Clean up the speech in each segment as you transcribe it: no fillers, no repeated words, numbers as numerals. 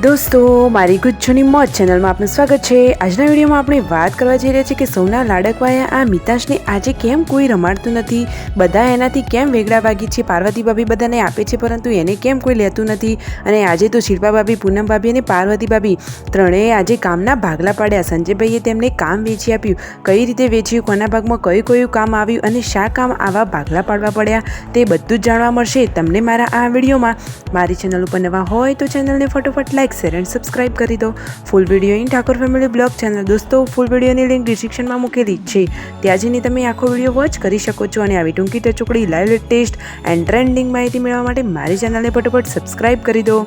દોસ્તો, મારી ગુજ્જુની મોજ ચેનલમાં આપનું સ્વાગત છે। આજના વિડીયોમાં આપણે વાત કરવા જઈ રહ્યા છીએ કે સૌના લાડકવાયા આ મિતાંશને આજે કેમ કોઈ રમાડતું નથી, બધા એનાથી કેમ વેગળા ભાગી છે। પાર્વતી ભાભી બધાને આપે છે પરંતુ એને કેમ કોઈ લેતું નથી। અને આજે તો શિલ્પા ભાભી, પૂનમ ભાભી અને પાર્વતી ભાભી ત્રણેય આજે કામના ભાગલા પાડ્યા। સંજયભાઈએ તેમને કામ વેચી આપ્યું, કઈ રીતે વેચ્યું, કોના ભાગમાં કયું કયું કામ આવ્યું અને શા કામ આવા ભાગલા પાડવા પડ્યા તે બધું જ જાણવા મળશે તમને મારા આ વિડીયોમાં। મારી ચેનલ ઉપર નવા હોય તો ચેનલને ફટોફટ લાઈક, શેર એન્ડ સબસ્ક્રાઇબ કરી દો। Full video in Thakor family blog channel દોસ્તો, ફૂલ વિડીયોની લિંક ડિસ્ક્રિપ્શનમાં મૂકેલી છે, ત્યાં જઈને તમે આખો વિડીયો વોચ કરી શકો છો। અને આવી ટૂંકી ટચુકડી લાઈવ લેટેસ્ટ એન્ડ ટ્રેન્ડિંગ માહિતી મેળવવા માટે મારી ચેનલને ફટોફટ સબસ્ક્રાઇબ કરી દો।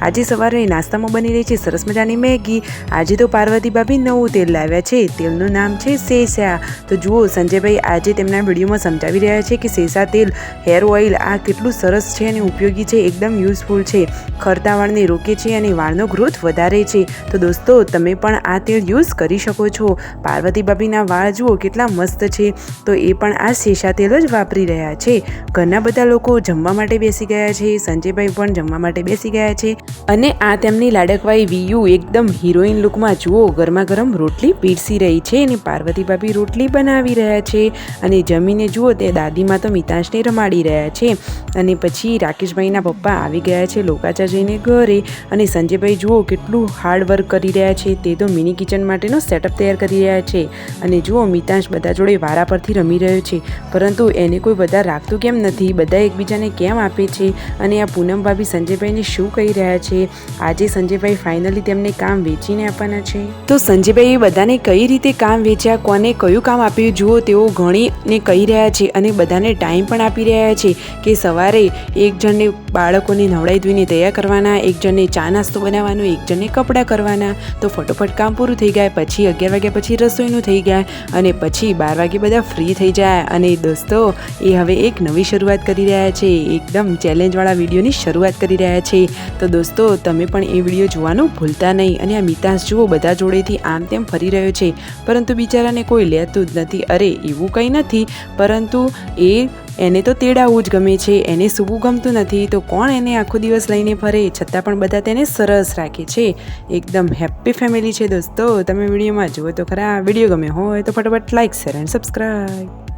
આજે સવારે નાસ્તામાં બની રહી છે સરસ મજાની મેગી। આજે તો પાર્વતી ભાભી નવું તેલ લાવ્યા છે, તેલનું નામ છે સેસા। તો જુઓ, સંજયભાઈ આજે તેમના વિડીયોમાં સમજાવી રહ્યા છે કે સેસા તેલ હેર ઓઇલ આ કેટલું સરસ છે અને ઉપયોગી છે, એકદમ યુઝફુલ છે, ખરતા વાળને રોકે છે અને વાળનો ગ્રોથ વધારે છે। તો દોસ્તો, તમે પણ આ તેલ યુઝ કરી શકો છો। પાર્વતી ભાભીના વાળ જુઓ કેટલા મસ્ત છે, તો એ પણ આ સેસા તેલ જ વાપરી રહ્યા છે। ઘણા બધા લોકો જમવા માટે બેસી ગયા છે, સંજયભાઈ પણ જમવા માટે બેસી ગયા છે અને આ તેમની લાડકવાઈ વીયુ એકદમ હિરોઈન લુકમાં જુઓ ગરમા ગરમ રોટલી પીરસી રહી છે અને પાર્વતી ભાભી રોટલી બનાવી રહ્યા છે। અને જમીને જુઓ તે દાદીમાં તો મિતાંશને રમાડી રહ્યા છે। અને પછી રાકેશભાઈના પપ્પા આવી ગયા છે લોકાચા જઈને ઘરે અને સંજયભાઈ જુઓ કેટલું હાર્ડ વર્ક કરી રહ્યા છે, તે તો મિની કિચન માટેનો સેટઅપ તૈયાર કરી રહ્યા છે। અને જુઓ, મિતાંશ બધા જોડે વારા પરથી રમી રહ્યો છે પરંતુ એને કોઈ વધારે રાખતું કેમ નથી, બધા એકબીજાને કેમ આપે છે। અને આ પૂનમ ભાભી સંજયભાઈને શું કહી રહ્યા છે, આજે સંજયભાઈ ફાઇનલી તેમને કામ વેચીને આપવાના છે। તો સંજયભાઈએ બધાને કઈ રીતે કામ વેચ્યા, કોને કયું કામ આપ્યું, જુઓ તેઓ ઘણીને કહી રહ્યા છે અને બધાને ટાઈમ પણ આપી રહ્યા છે કે સવારે એક જણને બાળકોને નવડાવી ધોઈને તૈયાર કરવાના, એક જણને ચા નાસ્તો બનાવવાનો, એક જણને કપડાં કરવાના। તો ફટોફટ કામ પૂરું થઈ જાય, પછી 11 વાગ્યા પછી રસોઈનું થઈ જાય અને પછી 12 વાગે બધા ફ્રી થઈ જાય। અને દોસ્તો, એ હવે એક નવી શરૂઆત કરી રહ્યા છે, એકદમ ચેલેન્જવાળા વિડીયોની શરૂઆત કરી રહ્યા છે। તો દોસ્તો, તમે પણ એ વિડીયો જોવાનું ભૂલતા નહીં। અને આ મિતાંશ જુઓ બધા જોડેથી આમ તેમ ફરી રહ્યો છે પરંતુ બિચારાને કોઈ લેતું જ નથી। અરે એવું કંઈ નથી, પરંતુ એને તો તેડાવવું જ ગમે છે, એને સૂવું ગમતું નથી, તો કોણ એને આખો દિવસ લઈને ફરે, છતાં પણ બધા તેને સરસ રાખે છે। એકદમ હેપ્પી ફેમિલી છે દોસ્તો। તમે વિડીયોમાં જુઓ તો ખરા, વિડીયો ગમે હોય તો ફટાફટ લાઈક, શેર એન્ડ સબસ્ક્રાઈબ।